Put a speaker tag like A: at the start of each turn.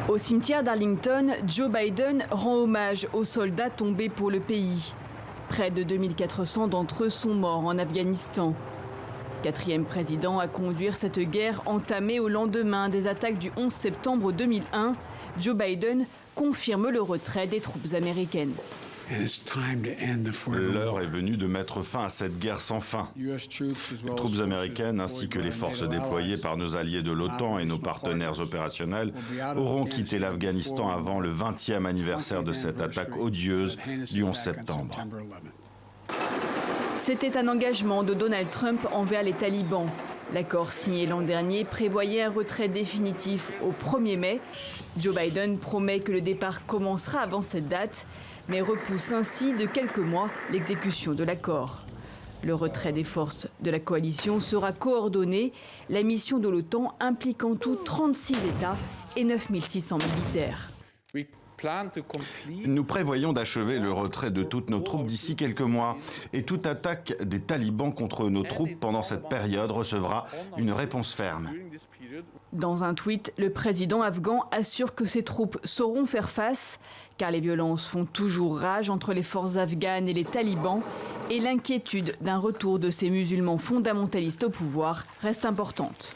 A: Au cimetière d'Arlington, Joe Biden rend hommage aux soldats tombés pour le pays. Près de 2400 d'entre eux sont morts en Afghanistan. Quatrième président à conduire cette guerre entamée au lendemain des attaques du 11 septembre 2001, Joe Biden confirme le retrait des troupes américaines.
B: L'heure est venue de mettre fin à cette guerre sans fin. Les troupes américaines ainsi que les forces déployées par nos alliés de l'OTAN et nos partenaires opérationnels auront quitté l'Afghanistan avant le 20e anniversaire de cette attaque odieuse du 11 septembre.
A: C'était un engagement de Donald Trump envers les talibans. L'accord signé l'an dernier prévoyait un retrait définitif au 1er mai. Joe Biden promet que le départ commencera avant cette date, mais repousse ainsi de quelques mois l'exécution de l'accord. Le retrait des forces de la coalition sera coordonné. La mission de l'OTAN implique en tout 36 États et 9600 militaires.
B: Nous prévoyons d'achever le retrait de toutes nos troupes d'ici quelques mois. Et toute attaque des talibans contre nos troupes pendant cette période recevra une réponse ferme.
A: Dans un tweet, le président afghan assure que ses troupes sauront faire face, car les violences font toujours rage entre les forces afghanes et les talibans, et l'inquiétude d'un retour de ces musulmans fondamentalistes au pouvoir reste importante.